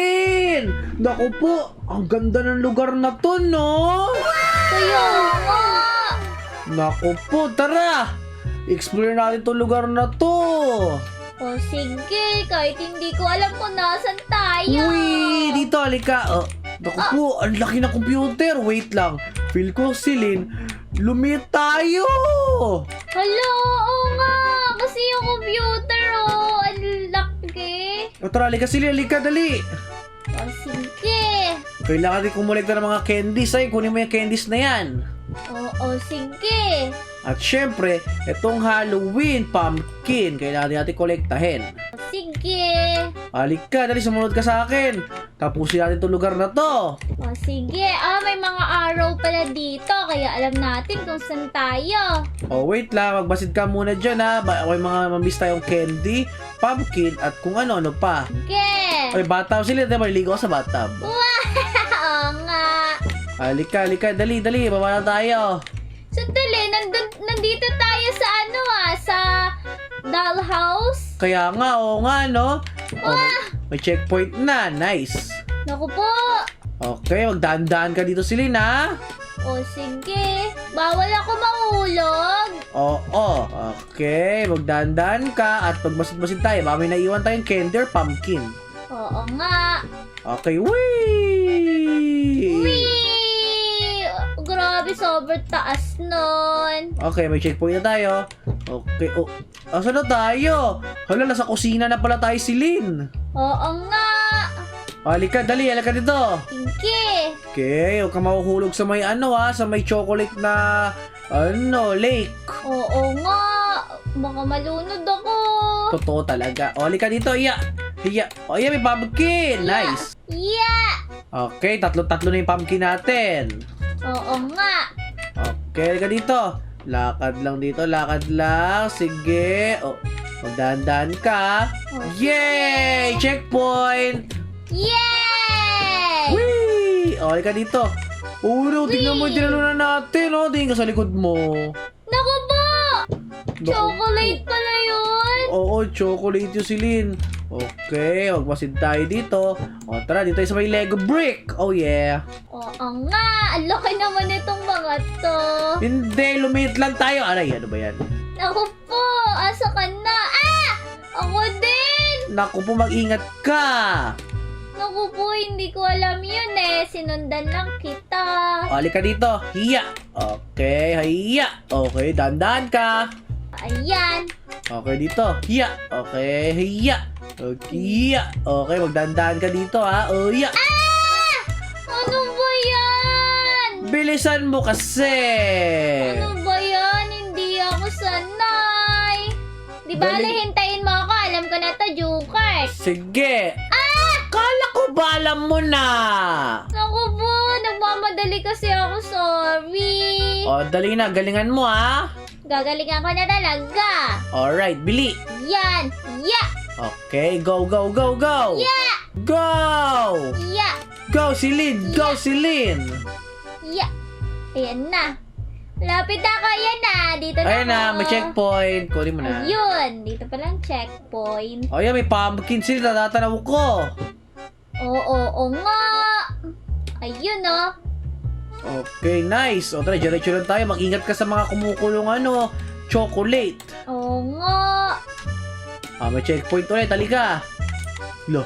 Lin! Naku po, ang ganda ng lugar na to, no? Kaya nga. Naku po, tara! Explore natin tong lugar na to. O sige, kahit hindi ko alam kung nasan tayo. Uy, dito, halika. Naku po, ang laki ng computer. Wait lang. Feel ko si Lin. Lumit tayo! Hala, oo nga. Kasi yung computer, ang laki. O tara, halika si Lin. Halika, dali. O sige. Kailangan din kumulekta ng mga candies. Ay, kunin mo yung candies na yan. Oo, sige. At syempre, itong Halloween pumpkin. Kailangan din natin kolektahin. O sige. Halika, dali, sumunod ka sa akin. Tapusin natin itong lugar na to. O sige. May mga araw pala dito. Kaya alam natin kung saan tayo. Oh, wait lang. Magbasid ka muna dyan, ha. May mga mamiss tayong candy, pumpkin, at kung ano-ano pa. Sige. Ay, bathtub sila. Diba, maliligo ka sa bathtub. Oo nga. Halika, dali, baba na tayo. Sandali, nandito tayo sa sa dollhouse. Kaya nga, oo nga, no? Oh, may checkpoint na, nice. Naku po. Okay, magdaan-daan ka dito, Silin, ha? O sige, bawal ako mahulog. Oo, okay, magdaan-daan ka at pagbasid-basid tayo. Baka may naiwan tayong candy or pumpkin. Oo nga. Okay, whee! Whee! Grabe, sobrang taas nun. Okay, may checkpoint na tayo. Okay, asan na tayo? Hala, nasa kusina na pala tayo, Silin. Oo nga. Halika, dali, halika dito. Sige. Okay, huwag ka mahuhulog sa may sa may chocolate na, lake. Oo nga. Baka malunod ako. Totoo talaga. O, halika dito, iya. O, iya, may pumpkin. Nice. Yeah. Okay, tatlo na yung pumpkin natin. Oo nga. Okay, halika dito. Lakad lang dito, lakad lang. Sige. O, magdahan-dahan ka. Yay! Checkpoint! Yay! Whee! O, halika dito. No, tingnan mo yung tinalunan natin, tingin ka sa likod mo. Naku po! Chocolate pala yun. Oo, chocolate yung Silin. Okay, magbasid tayo dito. O, tara, dito tayo sa may Lego brick. Oh, yeah. Oo nga. Ang laki naman itong mga to. Hindi, lumit lang tayo. Aray, ano ba yan? Naku po! Asa ka na? Ako din! Naku po, mag-ingat ka. Naku po, hindi ko alam yun Sinundan lang kita. O, halika dito. Hiya. Okay, hiya. Okay, dandan ka. Ayan. Okay, dito. Hiya. Okay, hiya. Okay, hiya. Okay, magdandan ka dito, ha. O, hiya. Ano ba yan? Bilisan mo kasi. Ano ba yan? Hindi ako sanay. Di ba, Dali. hintayin mo ako. Alam ko na to, Joker. Sige. Kala ko ba alam mo na? Naku po, nagmamadali kasi ako. Sorry. O, dali na. Galingan mo, ha. Gagalingan ko na talaga. Alright, bili. Yan. Yeah. Okay, go, go, go, go. Yeah. Go! Yeah. Go, Silin! Go, Silin! Yeah. Ayan na. Lapit na ako. Ayan na. Dito na Ayan na, ako. may checkpoint. Kunin mo na. Ayun. Dito pala ang checkpoint. O, yan, may pumpkin Silin. Natatanaw ko. Oo nga. Ayun Okay, nice. O, tara, diretso lang tayo. Mag-ingat ka sa mga kumukulong chocolate. Oo nga. May checkpoint ulit. Halika. Lo,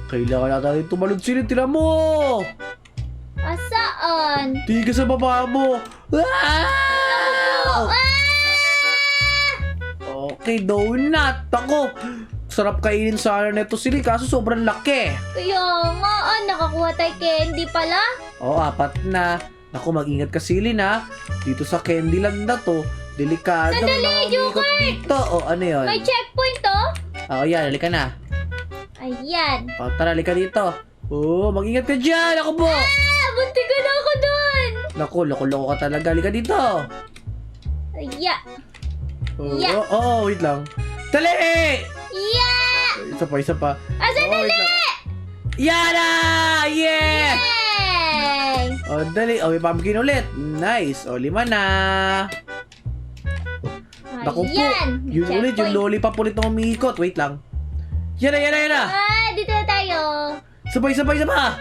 kailangan natin tumalon Silin. Tira mo! Asaan? Tingin ka sa baba mo. Ah! Okay, donut. Ako, sarap kainin sana nito Silin. Kaso sobrang laki. Kaya nga, nakakuha tayo candy pala. Oo, 4 na. Naku, mag-ingat ka Silin, ha. Dito sa Candyland na to, delikado. Sandali, Joker! Dito. O, ano yun? May checkpoint to. Oo, yan. Halika na. Ayan. O, tara, halika dito. Oo, mag-ingat ka dyan. Ako po. Bunti ka na ako dun. Naku, loko-loko ka talaga. Halika dito. Ayan. Oo, Yeah. wait lang. Dali! Yeah! Isa pa. Sandali! Wait lang. Yan na! Yeah! Yay! O, dali. O, may pumpkin ulit. Nice. O, 5 na. Naku po. Ayan. Yun ulit, yung lollipop ulit na umiikot. Wait lang. Yan na. Dito na tayo. Sabay, sabay, sabay!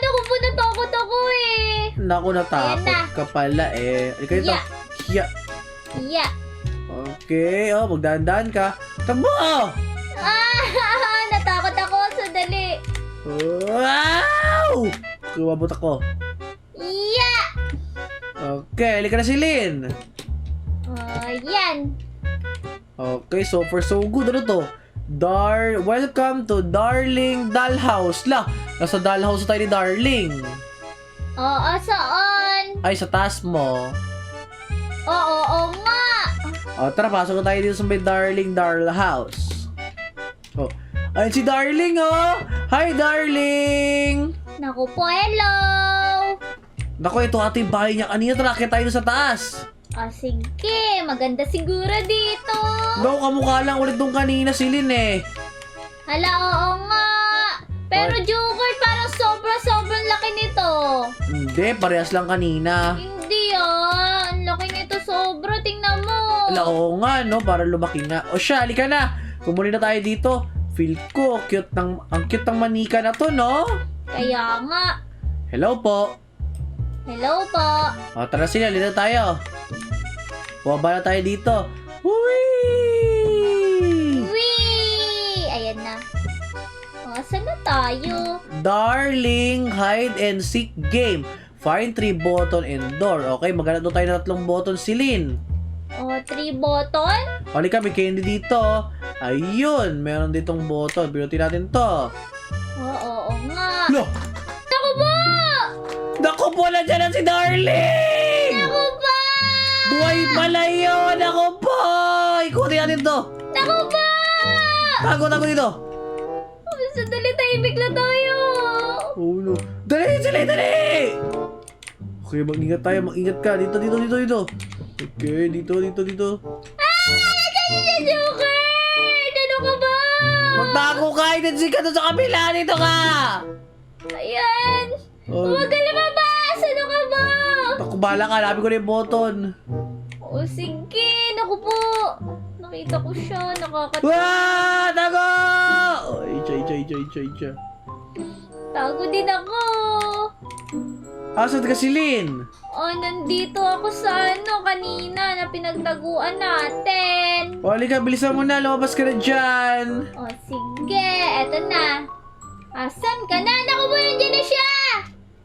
Naku po, natakot ako eh. Naku, natakot Ayan na. ka pala eh. Halika dito. Yeah. Yeah. Yeah. Okay, magdaan-daan ka. Takbo! Natakot ako. Sandali. Wow! Kumabot ako. Yeah. Okay, halika na si Lynn. Yan. Okay, so far so good. Ano to? Welcome to Darling Dollhouse. Nasa dollhouse tayo ni Darling. Oo, saan? Ay, sa taas mo. Oo nga. Tara, pasok na tayo dito sa may Darling Dollhouse. Ayun si Darling, Hi, Darling! Naku po, hello. Naku, ito ating bahay niya kanina. Tara, kaya tayo sa taas. Sige. Maganda siguro dito. Daw, kamukha lang ulit nung kanina si Lynn eh. Hala, oo nga. Pero Joker, parang sobrang laki nito. Hindi, parehas lang kanina. Hindi Ang laki nito sobra. Tingnan mo. Ala, oo nga, no? Para lumaki nga. O siya, halika na. Kumuli na tayo dito. Feel ko, ang cute ng manika na to, no? Kaya nga. Hello po. Hello po. Tara sila, lina tayo. Bumaba na tayo dito. Whee! Whee! Ayan na. Saan na tayo? Darling Hide and Seek Game. Find 3 button and door. Okay, maghanap doon tayo ng 3 button si Lynn. 3 button? Halika, may candy dito. Ayun, meron ditong button. Binutin natin to. Oo nga. Lo! Naku po! Naku po, nandiyan na si Darling! Naku po! Buhay pala yun! Naku po! Ikutin natin to. Naku po! Tago dito. Sandali, tahimik lang tayo. Oh no. Dali, dali! Okay, mag-ingat tayo. Mag-ingat ka. Dito. Okay, dito. Kasi siya, Joker! Ano ka ba? Magtago ka! Itinsin ka doon sa kabila! Dito ka! Ayan! Oh, Huwag ka lumabas! Ano ka ba? naku, bahala ka. Hanapin ko na yung button. Sige! Naku po! Nakita ko siya. Nakakatakot. Wah! Tago! Oh, icha. Tago din ako. Asan ka si Lynn? Nandito ako sa kanina na pinagtaguan natin. O, halika. Bilisan mo na. Lumabas ka na dyan. Sige. Eto na. Asan ka na? Naku po, nandiyan na siya!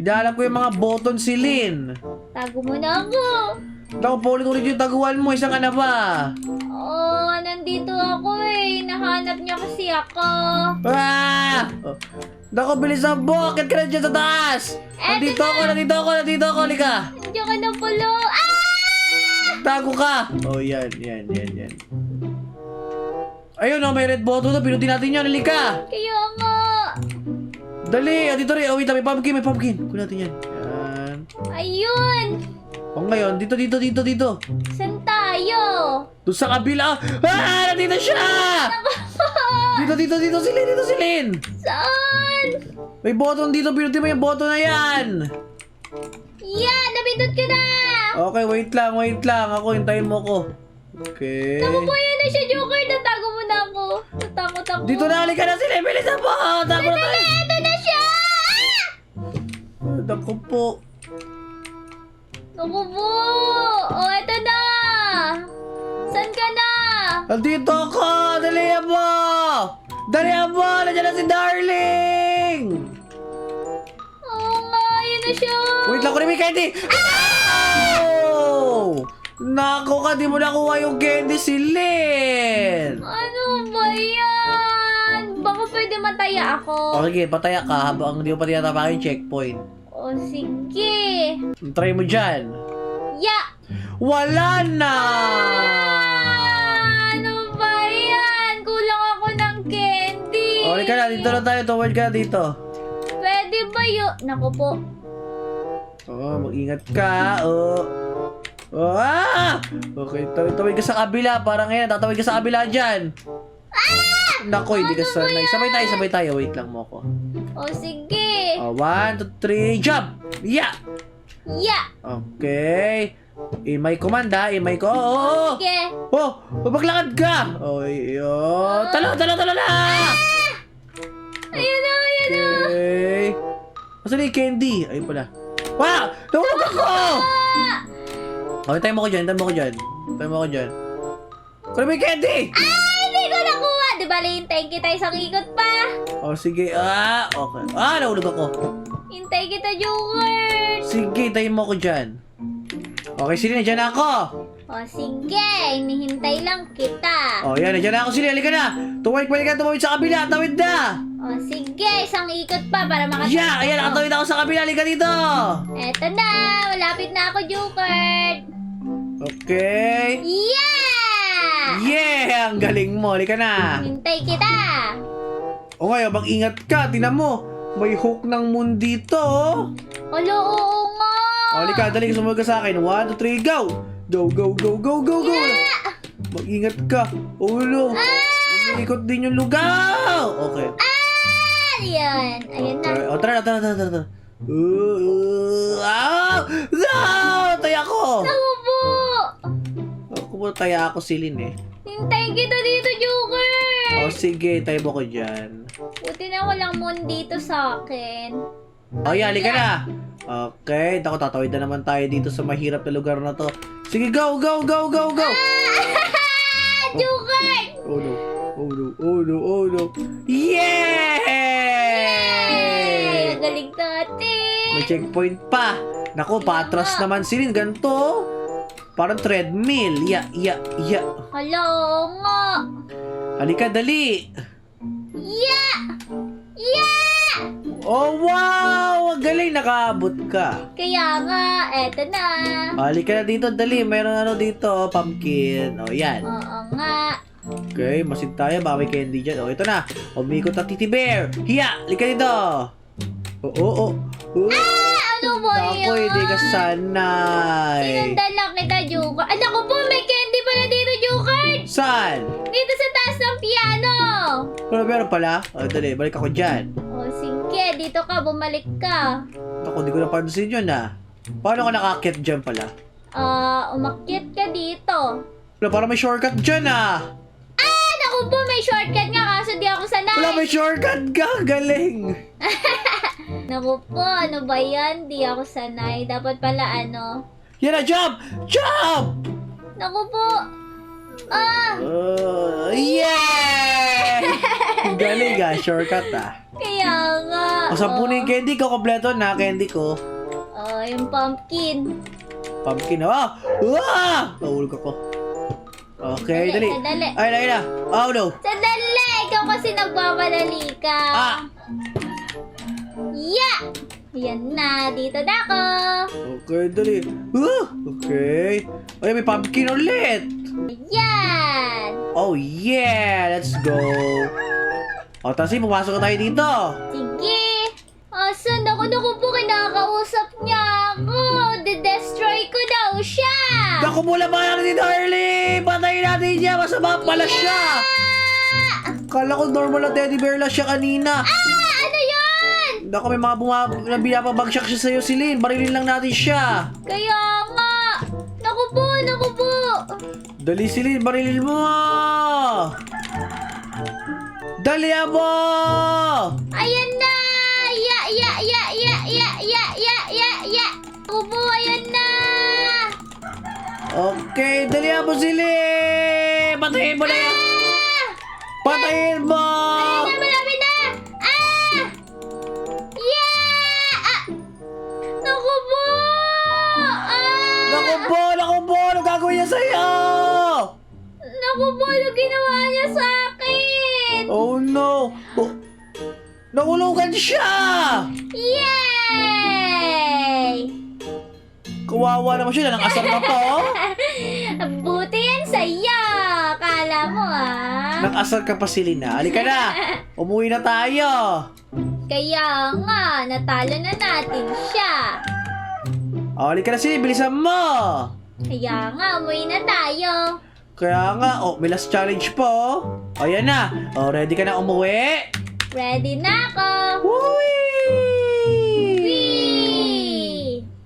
Hinahanap ko yung mga button si Lynn. Tago mo na ako. Naku, paulit-ulit yung taguan mo. Isang ka na ba? Nandito ako eh. Nahanap niya kasi ako. Ah! Oh. Naku, bilisan mo! Akit ka na dyan sa taas! Nandito ako! Halika! Nandiyan ka na pala. Tago ka! Oh, yan. Ayun, may red button na. Pinutin natin yan. Halika! Kaya nga. Dali! Dito rin. Wait, may pumpkin. Kunin natin yan. Yan. Ayun. Ngayon, dito. Saan tayo? Doon sa kabila. Nandito siya! Dito si Lynn! Saan? May button dito. Pinutin mo yung button na yan! Yan! Napindot ko na! Okay, wait lang. Ako, hintayin mo ko. Okay. Naku po, yan na siya, Joker. Natago mo na ako. Natakot ako. Dito na, halika na sila. Bilisan mo! Tago na tayo! Ito na siya! Naku po. Naku po! Ito na! Saan ka na? Nandito ako! Dalihan mo! Nandiyan na si Darling! Oo nga, yun na siya! Wait lang, kunin mo yung candy! Oh! Nako ka, di mo nakuha yung candy si Lynn! Ano ba yan? Baka pwede mataya ako. Okay, pataya ka habang hindi mo pa tinatapakin yung checkpoint. Sige. Try mo dyan. Ya! Wala na! Ano ba yan? Kulang ako ng candy. Okay ka na, dito na tayo. Toward ka na dito. Pwede ba yun? Naku po. Mag-ingat ka. Okay, tawid ka sa kabila. Parang ngayon, tatawid ka sa kabila dyan. Nako, hindi ka sanay. Sabay tayo. Wait lang mo ko. Sige. 1, 2, 3, jump! Yeah! Ya! Okay. Imay komanda, imay ko. Oo! Sige. Maglakad ka! Talo na! Ayan na. Okay. Asan na yung candy? Ayun pala. Wow! Nahulog ako! Okay, tayo mo ko dyan. Kunin mo yung candy! Ay, hindi ko nakuha. Di ba, hintayin kita isang ikot pa? Oh, sige. Okay. Nahulog ako. Hintay kita, Joker. Sige, tayo mo ko dyan. Okay, sige, nandiyan na ako. O, sige. Hinihintay lang kita. Oh, yan, nandiyan na ako, sige, halika na. Tumawid ka, tumawid sa kabila, tawid na. O, sige. Isang ikot pa para makatawid. Yeah, ayan, nakatawid ako sa kabila, halika dito. Eto na. Malapit na ako, Joker. Okay. Yeah! Yeah, ang galing mo, halika na. Hintay kita. O ngayon, mag-ingat ka, tinan mo. May hook ng moon dito, oh. Alo, oo nga. Halika, dali, sumunod ka sa akin. 1, 2, 3, go! Go, go, go, go, go, go! Mag-ingat ka. Oh, no. Umiikot din yung lugaw. Okay. Ayan. Ayan na. Okay. Tara. No! Taya ko! Ako po. Ako po, taya ako silin eh. Hintayin kita dito, Joker. Sige, tayo mo ko dyan. Buti na walang moon dito sa akin. Halika na. Okay, ako tatawid na naman tayo dito sa mahirap na lugar na to. Sige, go! Joker! Oh no. Yay! Ay, galing natin. May checkpoint pa. Naku, patras naman silin. Ganito. Parang treadmill. Yeah. Hala, oo nga. Halika, dali. Yeah! Oh, wow! Ang galing, nakaabot ka. Kaya nga, eto na. Halika na dito, dali. Mayroon dito, pumpkin. Yan. Oo nga. Okay, masin tayo. Baka may candy dyan. Ito na. Umikot na Titi Bear. Hiya! Halika dito. Oh. Ano ba yan? Ako, hindi ka sanay. Sinundan lang kita, Joker. Alam ko po, may candy pala dito, Joker. Saan? Dito sa taas ng piano. Meron pala? Dali, balik ako dyan. O, sige. Dito ka, bumalik ka. Ako, di ko napansin yun Paano ka nakakit dyan pala? Umakyat ka dito. Wala, parang may shortcut dyan Naku po, may shortcut nga kaso di ako sanay. Wala, may shortcut ka. Galing. Naku po, ano ba yan? Di ako sanay. Dapat pala Yan na, jump! Jump! Naku po. Yeah! Galing shortcut Kaya nga. O, 10 na yung candy ko. Kompleto na candy ko. Yung pumpkin. Pumpkin Nahulog ako. Okay, dali. Sandali. Ay na. Oh, no. Sandali! Ikaw kasi nagpapadali ka. Yeah! Yan na. Dito na ako. Okay, dali. Okay. Ay, may pumpkin ulit. Yan! Oh, yeah! Let's go! O, Tasi, pumasok na tayo dito. Sige! Asan? Naku po, kinakausap niya ako. De-destroy ko daw siya. Naku, mula ba lang ni Darlie? Patayin natin niya. Masama pala siya. Kala ko normal na teddy bear lang siya kanina. Ano yun? Naku, may mga binapabagsak siya sa'yo, Silin. Barilin lang natin siya. Kaya nga. Naku po. Dali, Silin. Barilin mo. Dali mo. Ayan na. Naku po, ayan na. Okay, dali mo, Silin. Patayin mo na yan. Patayin mo. Ayan na, malapit na. Naku po. Naku po. Ano gagawin niya sa'yo? Naku po, ano ginawa niya sa akin? Oh no! Nahulugan siya! Yay! Kawawa naman siya, nang-asar na to. Buti yan sa'yo. Kala mo Nang-asar ka pa, Silina. Halika na! Umuwi na tayo! Kaya nga, natalo na natin siya. Halika na, Silina, bilisan mo! Kaya nga, umuwi na tayo. Kaya nga, may last challenge po. Ayan na. Ready ka na umuwi? Ready na ako. Uy!